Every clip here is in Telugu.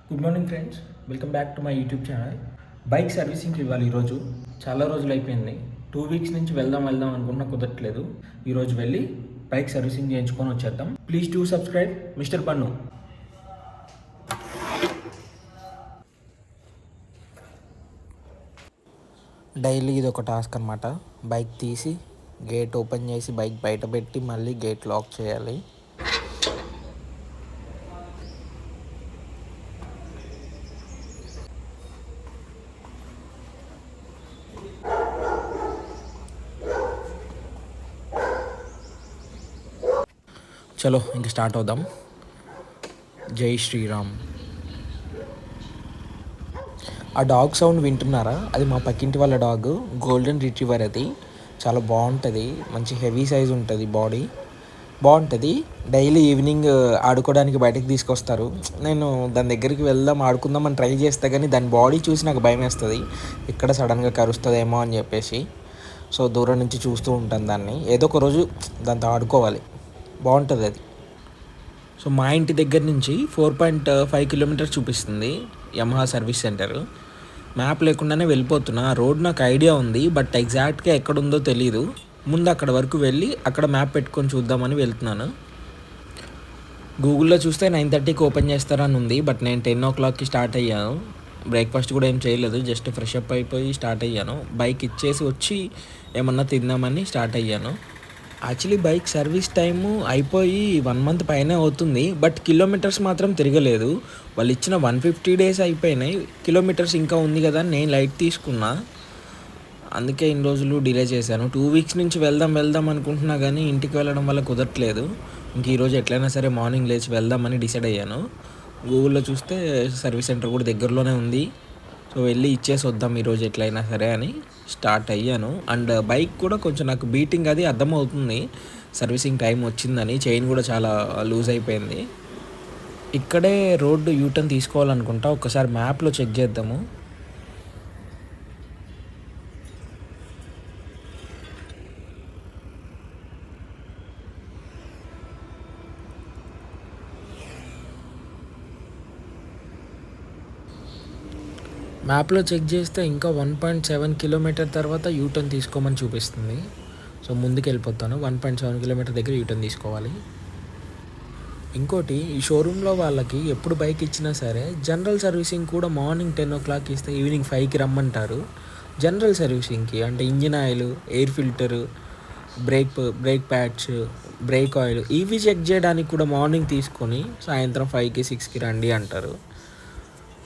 Good morning friends, welcome back to my YouTube channel. Bike సర్వీసింగ్కి ఇవ్వాలి. ఈరోజు చాలా రోజులు అయిపోయింది. 2 వీక్స్ నుంచి వెళ్దాం అనుకున్నా కుదరట్లేదు. ఈరోజు వెళ్ళి బైక్ సర్వీసింగ్ చేయించుకొని వచ్చేద్దాం. ప్లీజ్ డూ సబ్స్క్రైబ్ మిస్టర్ పన్ను. డైలీ ఇది ఒక టాస్క్ అనమాట. బైక్ తీసి గేట్ ఓపెన్ చేసి బైక్ బయట పెట్టి మళ్ళీ గేట్ లాక్ చేయాలి. చలో ఇంక స్టార్ట్ అవుదాం. జై శ్రీరామ్. ఆ డాగ్ సౌండ్ వింటున్నారా? అది మా పక్కింటి వాళ్ళ డాగ్, గోల్డెన్ రిట్రీవర్. అది చాలా బాగుంటుంది, మంచి హెవీ సైజ్ ఉంటుంది, బాడీ బాగుంటుంది. డైలీ ఈవినింగ్ ఆడుకోవడానికి బయటకు తీసుకొస్తారు. నేను దాని దగ్గరికి వెళ్దాం ఆడుకుందామని ట్రై చేస్తే కానీ దాని బాడీ చూసి నాకు భయం వేస్తుంది, ఇక్కడ సడన్గా కరుస్తుందేమో అని చెప్పేసి. సో దూరం నుంచి చూస్తూ ఉంటాను దాన్ని. ఏదో ఒక రోజు దాంతో ఆడుకోవాలి, బాగుంటుంది అది. సో మా ఇంటి దగ్గర నుంచి 4.5 కిలోమీటర్స్ చూపిస్తుంది యమహా సర్వీస్ సెంటర్. మ్యాప్ లేకుండానే వెళ్ళిపోతున్నా. రోడ్ నాకు ఐడియా ఉంది, బట్ ఎగ్జాక్ట్గా ఎక్కడుందో తెలీదు. ముందు అక్కడ వరకు వెళ్ళి అక్కడ మ్యాప్ పెట్టుకొని చూద్దామని వెళ్తున్నాను. గూగుల్లో చూస్తే 9:30కి ఓపెన్ చేస్తారని ఉంది, బట్ నేను 10 o'clockకి స్టార్ట్ అయ్యాను. బ్రేక్ఫాస్ట్ కూడా ఏం చేయలేదు, జస్ట్ ఫ్రెష్ అప్ అయిపోయి స్టార్ట్ అయ్యాను. బైక్ ఇచ్చేసి వచ్చి ఏమన్నా తిందామని స్టార్ట్ అయ్యాను. యాక్చువల్లీ బైక్ సర్వీస్ టైము అయిపోయి 1 month పైనే అవుతుంది, బట్ కిలోమీటర్స్ మాత్రం తిరగలేదు. వాళ్ళు ఇచ్చిన 150 days అయిపోయినాయి, కిలోమీటర్స్ ఇంకా ఉంది కదా అని నేను లైట్ తీసుకున్నా. అందుకే ఇన్ని రోజులు డిలే చేశాను. 2 weeks నుంచి వెళ్దాం అనుకుంటున్నా కానీ ఇంటికి వెళ్ళడం వల్ల కుదరట్లేదు. ఇంక ఈరోజు ఎట్లయినా సరే మార్నింగ్ లేచి వెళ్దామని డిసైడ్ అయ్యాను. గూగుల్లో చూస్తే సర్వీస్ సెంటర్ కూడా దగ్గరలోనే ఉంది. సో వెళ్ళి ఇచ్చేసి వద్దాం ఈరోజు ఎట్లయినా సరే అని స్టార్ట్ అయ్యాను. అండ్ బైక్ కూడా కొంచెం నాకు బీటింగ్ అది అర్థమవుతుంది, సర్వీసింగ్ టైం వచ్చిందని. చైన్ కూడా చాలా లూజ్ అయిపోయింది. ఇక్కడే రోడ్డు యూటర్న్ తీసుకోవాలనుకుంటా, ఒకసారి మ్యాప్లో చెక్ చేద్దాము. మ్యాప్లో చెక్ చేస్తే ఇంకా 1.7 కిలోమీటర్ తర్వాత యూటర్న్ తీసుకోమని చూపిస్తుంది. సో ముందుకు వెళ్ళిపోతాను. 1.7 కిలోమీటర్ దగ్గర యూటర్న్ తీసుకోవాలి. ఇంకోటి, ఈ షోరూంలో వాళ్ళకి ఎప్పుడు బైక్ ఇచ్చినా సరే జనరల్ సర్వీసింగ్ కూడా మార్నింగ్ 10 o'clock ఇస్తే ఈవినింగ్ 5కి రమ్మంటారు. జనరల్ సర్వీసింగ్కి అంటే engine oil, air filter, brake pads, break oil ఇవి చెక్ చేయడానికి కూడా మార్నింగ్ తీసుకొని సాయంత్రం 5కి 6కి రండి అంటారు.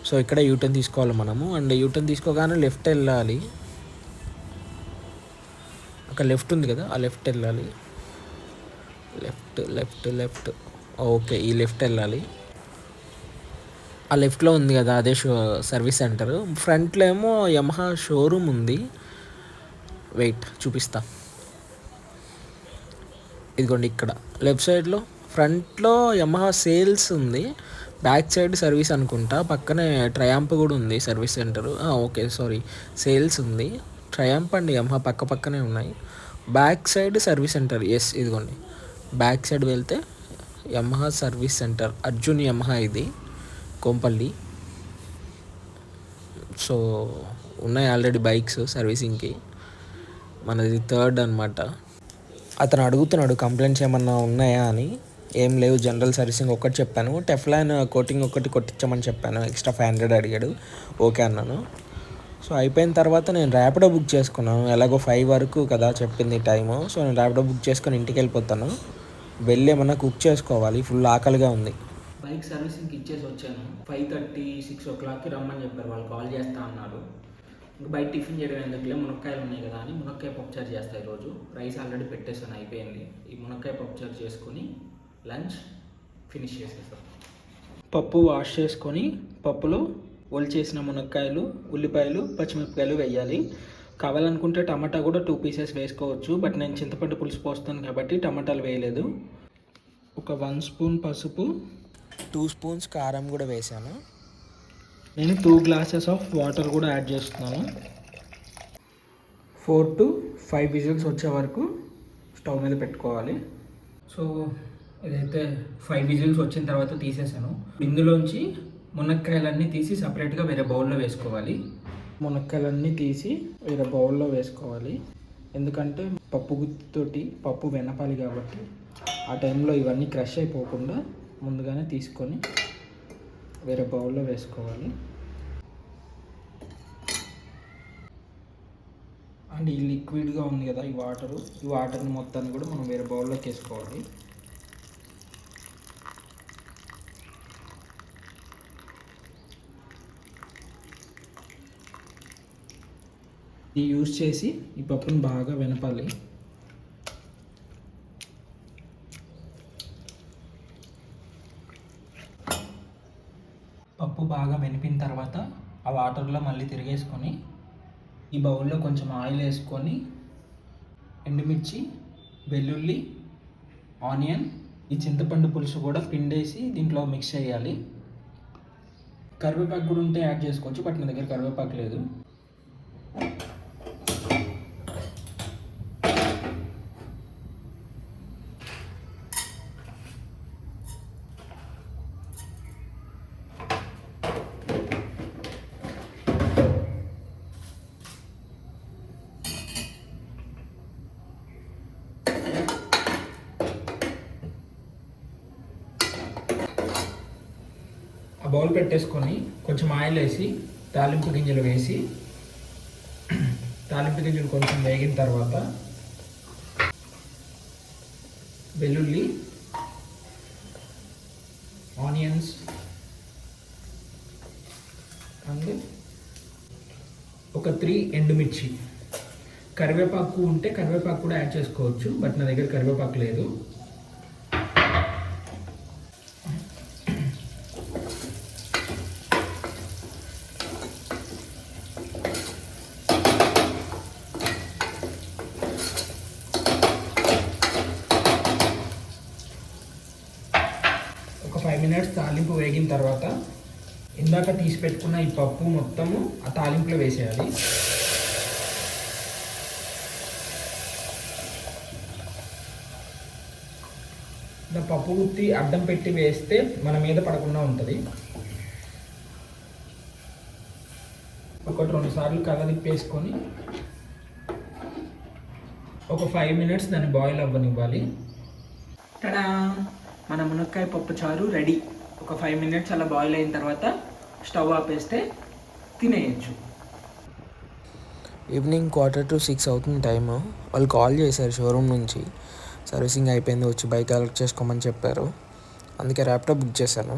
సో ఇక్కడ యూటర్న్ తీసుకోవాలి మనము. అండ్ యూటర్న్ తీసుకోగానే లెఫ్ట్ వెళ్ళాలి. అక్కడ లెఫ్ట్ ఉంది కదా, ఆ లెఫ్ట్ వెళ్ళాలి. లెఫ్ట్ ఓకే, ఈ లెఫ్ట్ వెళ్ళాలి. ఆ లెఫ్ట్లో ఉంది కదా, అదే సర్వీస్ సెంటర్. ఫ్రంట్లో ఏమో యమహా షోరూమ్ ఉంది. వెయిట్ చూపిస్తా. ఇదిగోండి ఇక్కడ లెఫ్ట్ సైడ్లో ఫ్రంట్లో యమహా సేల్స్ ఉంది, బ్యాక్ సైడ్ సర్వీస్ అనుకుంటా. పక్కనే ట్రయాంప్ కూడా ఉంది service centre. Okay sorry, sales ఉంది. ట్రయాంప్ అండ్ యమహా పక్కనే ఉన్నాయి. Back side service centre. Yes ఇదిగోండి, బ్యాక్ సైడ్ వెళ్తే Yamaha service centre, Arjun Yamaha, ఇది కొంపల్లి. సో ఉన్నాయి ఆల్రెడీ బైక్స్ సర్వీసింగ్కి. మనది 3rd అనమాట. అతను అడుగుతున్నాడు కంప్లైంట్స్ ఏమన్నా ఉన్నాయా అని. ఏం లేవు, జనరల్ సర్వీసింగ్ ఒక్కటి చెప్పాను. టెఫ్లాన్ కోటింగ్ ఒకటి కొట్టించమని చెప్పాను. ఎక్స్ట్రా 500 అడిగాడు, ఓకే అన్నాను. సో అయిపోయిన తర్వాత నేను ర్యాపిడో బుక్ చేసుకున్నాను. ఎలాగో 5 వరకు కదా చెప్పింది టైము. సో నేను ర్యాపిడో బుక్ చేసుకొని ఇంటికి వెళ్ళిపోతాను. వెళ్ళి ఏమన్నా కుక్ చేసుకోవాలి, ఫుల్ ఆకలిగా ఉంది. బైక్ సర్వీసింగ్కి ఇచ్చేసి వచ్చాను. 5:30, 6 o'clockకి రమ్మని చెప్పారు. వాళ్ళు కాల్ చేస్తా అన్నారు. ఇంకా బయట టిఫిన్ చేయడం ఎందుకులే, మునక్కాయలు ఉన్నాయి కదా అని మునక్కాయ పప్పుచారు చేస్తాయి. ఈరోజు రైస్ ఆల్రెడీ పెట్టేసాను, అయిపోయింది. ఈ మునక్కాయ పప్పుచారు చేసుకొని లంచ్ ఫినిష్ చేసేసాం. పప్పు వాష్ చేసుకొని పప్పులో ఒలిచేసిన మునక్కాయలు, ఉల్లిపాయలు, పచ్చిమిరపకాయలు వేయాలి. కావాలనుకుంటే టమాటా కూడా 2 pieces వేసుకోవచ్చు, బట్ నేను చింతపండు పులుసు పోస్తాను కాబట్టి టమాటాలు వేయలేదు. ఒక 1 spoon పసుపు, 2 spoons కారం కూడా వేసాను. నేను 2 glasses ఆఫ్ వాటర్ కూడా యాడ్ చేస్తున్నాను. 4 to 5 whistles వచ్చే వరకు స్టవ్ మీద పెట్టుకోవాలి. సో ఇదైతే 5 whistles వచ్చిన తర్వాత తీసేసాను. ఇందులోంచి మునక్కాయలన్నీ తీసి సపరేట్గా వేరే బౌల్లో వేసుకోవాలి. మునక్కాయలన్నీ తీసి వేరే బౌల్లో వేసుకోవాలి. ఎందుకంటే పప్పు గుత్తితోటి పప్పు వెనపాలి కాబట్టి ఆ టైంలో ఇవన్నీ క్రష్ అయిపోకుండా ముందుగానే తీసుకొని వేరే బౌల్లో వేసుకోవాలి. అండ్ ఈ లిక్విడ్గా ఉంది కదా ఈ వాటర్ని మొత్తాన్ని కూడా మనం వేరే బౌల్లోకి వేసుకోవాలి. ఇది యూజ్ చేసి ఈ పప్పుని బాగా వెనపాలి. పప్పు బాగా వెనిపిన తర్వాత ఆ వాటర్లో మళ్ళీ తిరిగేసుకొని ఈ బౌల్లో కొంచెం ఆయిల్ వేసుకొని ఎండుమిర్చి, వెల్లుల్లి, ఆనియన్, ఈ చింతపండు పులుసు కూడా పిండేసి దీంట్లో మిక్స్ చేయాలి. కరివేపాకు కూడా ఉంటే యాడ్ చేసుకోవచ్చు, బట్ నా దగ్గర కరివేపాకు లేదు. ఆ బౌల్ పెట్టేసుకొని కొంచెం ఆయిల్ వేసి తాలింపు గింజలు వేసి తాలింపు గింజలు కొంచెం వేగిన తర్వాత వెల్లుల్లి, ఆనియన్స్ అండ్ ఒక 3 ఎండుమిర్చి, కరివేపాకు ఉంటే కరివేపాకు కూడా యాడ్ చేసుకోవచ్చు, బట్ నా దగ్గర కరివేపాకు లేదు. ఒక 5 మినిట్స్ తాలింపు వేగిన తర్వాత ఇందాక తీసి పెట్టుకున్న ఈ పప్పు మొత్తము ఆ తాలింపులో వేసేయాలి. ఇలా పప్పు గుత్తి అడ్డం పెట్టి వేస్తే మన మీద పడకుండా ఉంటుంది. ఒకటి 2 సార్లు కలదిప్పేసుకొని ఒక 5 మినిట్స్ దాన్ని బాయిల్ అవ్వనివ్వాలి. టడా, మన మునక్కాయ పప్పు చారు రెడీ. ఒక 5 మినిట్స్ అలా బాయిల్ అయిన తర్వాత స్టవ్ ఆపేస్తే తినేయచ్చు. ఈవినింగ్ 5:45 అవుతుంది టైము. వాళ్ళు కాల్ చేశారు షోరూమ్ నుంచి, సర్వీసింగ్ అయిపోయింది, వచ్చి బైక్ కలెక్ట్ చేసుకోమని చెప్పారు. అందుకే ర్యాపిడో బుక్ చేశాను.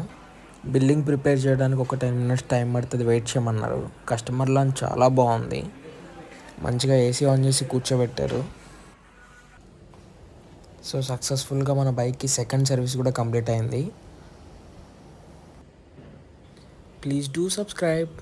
బిల్లింగ్ ప్రిపేర్ చేయడానికి ఒక 10 మినిట్స్ టైం పడుతుంది, వెయిట్ చేయమన్నారు. కస్టమర్ లంచ్ చాలా బాగుంది, మంచిగా ఏసీ ఆన్ చేసి కూర్చోబెట్టారు. సో సక్సెస్ఫుల్గా మన బైక్కి సెకండ్ సర్వీస్ కూడా కంప్లీట్ అయింది. Please do subscribe.